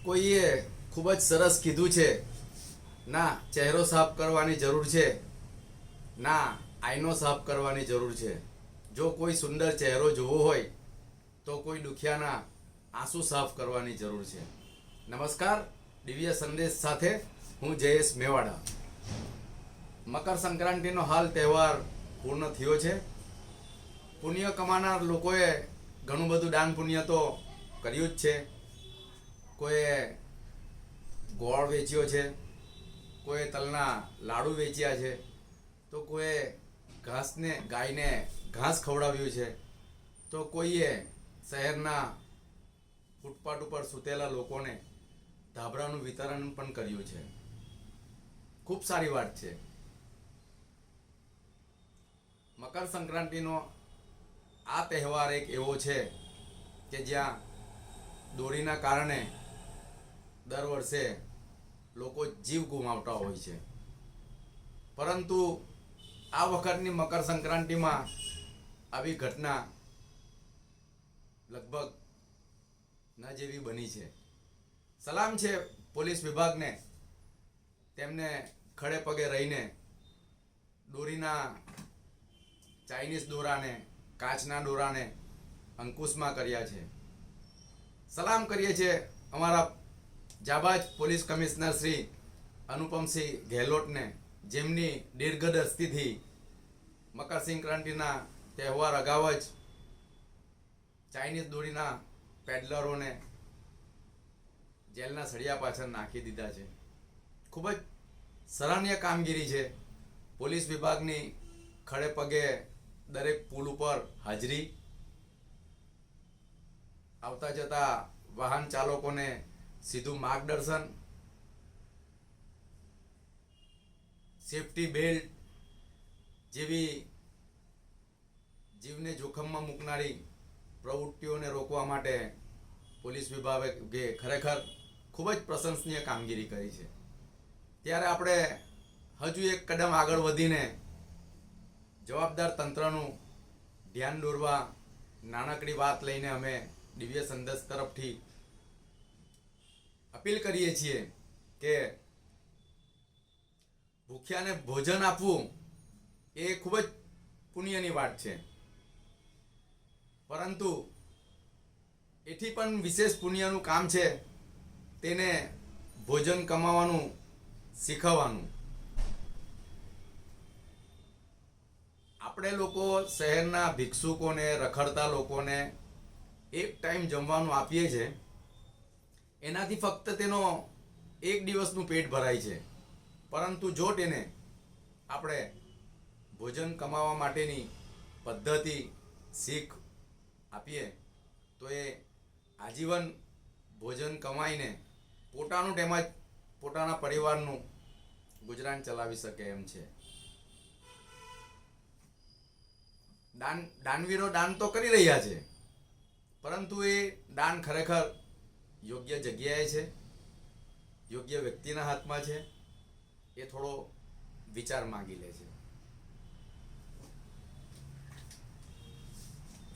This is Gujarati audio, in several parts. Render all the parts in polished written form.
કોઈએ ખૂબ જ સરસ કીધું છે, ના ચહેરો સાફ કરવાની જરૂર છે, ના આઈનો સાફ કરવાની જરૂર છે. જો કોઈ સુંદર ચહેરો જોવો હોય તો કોઈ દુખિયાના આંસુ સાફ કરવાની જરૂર છે. નમસ્કાર, દિવ્ય સંદેશ સાથે હું જયેશ મેવાડા. મકર સંક્રાંતિનો હાલ તહેવાર પૂર્ણ થયો છે. પુણ્ય કમાનાર લોકોએ ઘણું બધું દાન પુણ્ય તો કર્યું જ છે. કોઈએ ગોળ વેચ્યો છે, કોઈએ તલના લાડુ વેચ્યા છે, તો કોઈએ ગાયને ઘાસ ખવડાવ્યું છે, તો કોઈએ શહેરના ફૂટપાથ ઉપર સૂતેલા લોકોને ધાબળાનું વિતરણ પણ કર્યું છે. ખૂબ સારી વાત છે. મકર સંક્રાંતિનો આ તહેવાર એક એવો છે કે જ્યાં દોરીના કારણે દર વર્ષે લોકો જીવ ગુમાવતા હોય છે. પરંતુ આ વખતની મકર સંક્રાંતિમાં આવી ઘટના લગભગ ન જેવી બની છે. સલામ છે પોલીસ વિભાગને, તેમને ખડે પગે રહીને દોરીના ચાઇનીઝ દોરાને, કાચના દોરાને અંકુશમાં કર્યા છે. સલામ કરીએ છીએ અમારા જાબાજ પોલીસ કમિશનર શ્રી અનુપમસિંહ ગેહલોતને, જેમની દીર્ઘદ્રષ્ટિથી મકર સંક્રાંતિના તહેવાર અગાઉ જ ચાઇનીઝ દોરીના પેડલરોને જેલના સળિયા પાછળ નાખી દીધા છે. ખૂબ જ સરાહનીય કામગીરી છે. પોલીસ વિભાગની ખડે પગે દરેક પુલ ઉપર હાજરી, આવતા જતા વાહન ચાલકોને સીધું માર્ગદર્શન, સેફટી બેલ્ટ જેવી જીવને જોખમમાં મૂકનારી પ્રવૃત્તિઓને રોકવા માટે પોલીસ વિભાગે ખરેખર ખૂબ જ પ્રશંસનીય કામગીરી કરી છે. ત્યારે આપણે હજુ એક કદમ આગળ વધીને જવાબદાર તંત્રનું ધ્યાન દોરવા નાનકડી વાત લઈને અમે દિવ્ય સંદેશ તરફથી અપીલ કરીએ છીએ કે ભૂખ્યાને ભોજન આપવું એ ખૂબ જ પુણ્યની વાત છે. પરંતુ એથી પણ વિશેષ પુણ્યનું કામ છે તેને ભોજન કમાવાનું શીખવવાનું. આપણે લોકો શહેરના ભિક્ષુકોને, રખડતા લોકોને એક ટાઈમ જમવાનું આપીએ છીએ, એનાથી ફક્ત તેનો એક દિવસનું પેટ ભરાય છે. પરંતુ જો તેને આપણે ભોજન કમાવા માટેની પદ્ધતિ, શીખ આપીએ તો એ આજીવન ભોજન કમાઈને પોતાનું તેમજ પોતાના પરિવારનું ગુજરાન ચલાવી શકે એમ છે. દાનવીરો દાન તો કરી રહ્યા છે, પરંતુ એ દાન ખરેખર યોગ્ય જગ્યાએ છે, યોગ્ય વ્યક્તિના હાથમાં છે, એ થોડો વિચાર માંગી લે છે.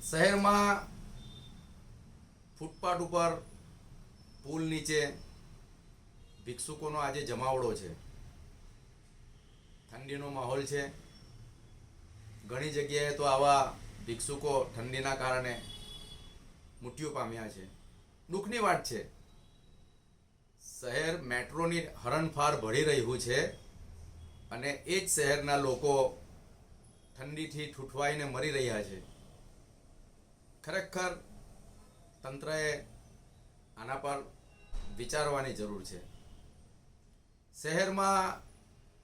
શહેરમાં ફૂટપાથ ઉપર, પુલ નીચે ભિક્ષુકોનો આજે જમાવડો છે. ઠંડીનો માહોલ છે. ઘણી જગ્યાએ તો આવા ભિક્ષુકો ઠંડીના કારણે મૃત્યુ પામ્યા છે. દુઃખની વાત છે. શહેર મેટ્રોની હરણફાળ ભળી રહ્યું છે અને એ જ શહેરના લોકો ઠંડીથી ઠૂઠવાઈને મરી રહ્યા છે. ખરેખર તંત્રએ આના પર વિચારવાની જરૂર છે. શહેરમાં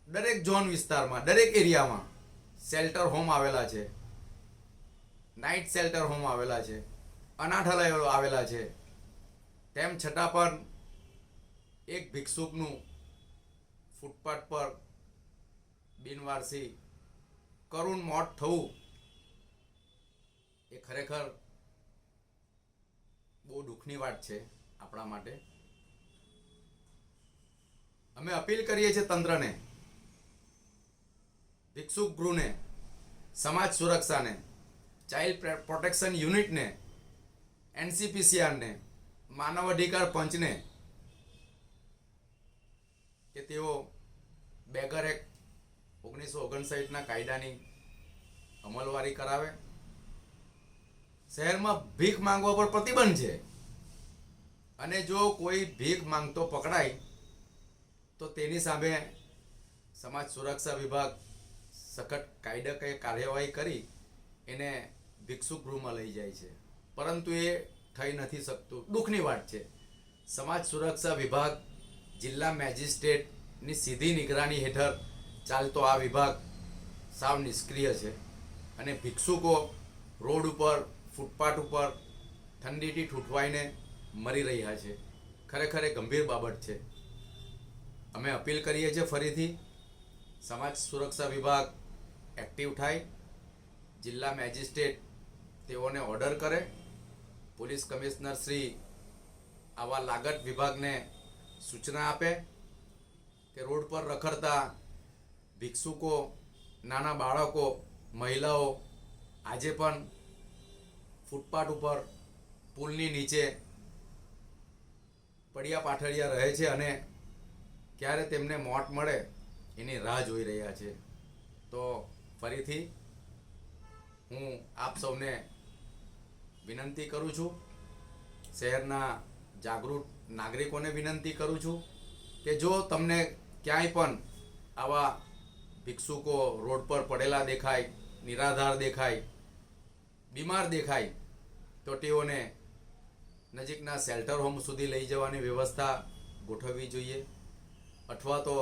દરેક ઝોન વિસ્તારમાં, દરેક એરિયામાં શેલ્ટર હોમ આવેલા છે, નાઇટ શેલ્ટર હોમ આવેલા છે, અનાથાલયો આવેલા છે. તેમ છતાં પણ એક ભિક્ષુકનું ફૂટપાથ પર બિનવારસી કરુણ મોત થવું એ ખરેખર બહુ દુઃખની વાત છે આપણા માટે. અમે અપીલ કરીએ છીએ તંત્રને, ભિક્ષુક ગૃહને, સમાજ સુરક્ષાને, ચાઇલ્ડ પ્રોટેક્શન યુનિટને, NCPCRને, માનવ અધિકાર પંચને કે તેઓ બેગર એક્ટ 1959ના કાયદાની અમલવારી કરાવે. શહેરમાં ભીખ માંગવા પર પ્રતિબંધ છે, અને જો કોઈ ભીખ માંગતો પકડાય તો તેની સામે સમાજ સુરક્ષા વિભાગ સખત કાયદાકીય કાર્યવાહી કરી એને ભિક્ષુક ગૃહમાં લઈ જાય છે. પરંતુ એ થઈ નથી શકતું. દુઃખની વાત છે. સમાજ સુરક્ષા વિભાગ જિલ્લા મેજિસ્ટ્રેટની સીધી નિગરાની હેઠળ ચાલતો આ વિભાગ સાવ નિષ્ક્રિય છે, અને ભિક્ષુકો રોડ ઉપર, ફૂટપાથ ઉપર ઠંડીથી ઠૂંઠવાઈને મરી રહ્યા છે. ખરેખર એ ગંભીર બાબત છે. અમે અપીલ કરીએ છીએ ફરીથી સમાજ સુરક્ષા વિભાગ એક્ટિવ થાય, જિલ્લા મેજિસ્ટ્રેટ તેઓને ઓર્ડર કરે, પોલીસ કમિશનર શ્રી આવા લાગત વિભાગને સૂચના આપે કે રોડ પર રખડતા ભિક્ષુકો, નાના બાળકો, મહિલાઓ આજે પણ ફૂટપાથ ઉપર, પુલની નીચે પડ્યા પાથડિયા રહે છે અને ક્યારે તેમને મોત મળે એની રાહ જોઈ રહ્યા છે. તો ફરીથી હું આપ સૌને વિનંતી કરું છું, શહેરના જાગૃત નાગરિકોને વિનંતી કરું છું કે જો તમને ક્યાંય પણ આવા ભિક્ષુકો રોડ પર પડેલા દેખાય, નિરાધાર દેખાય, બીમાર દેખાય તો તેઓને નજીકના શેલ્ટર હોમ સુધી લઈ જવાની વ્યવસ્થા ગોઠવવી જોઈએ, અથવા તો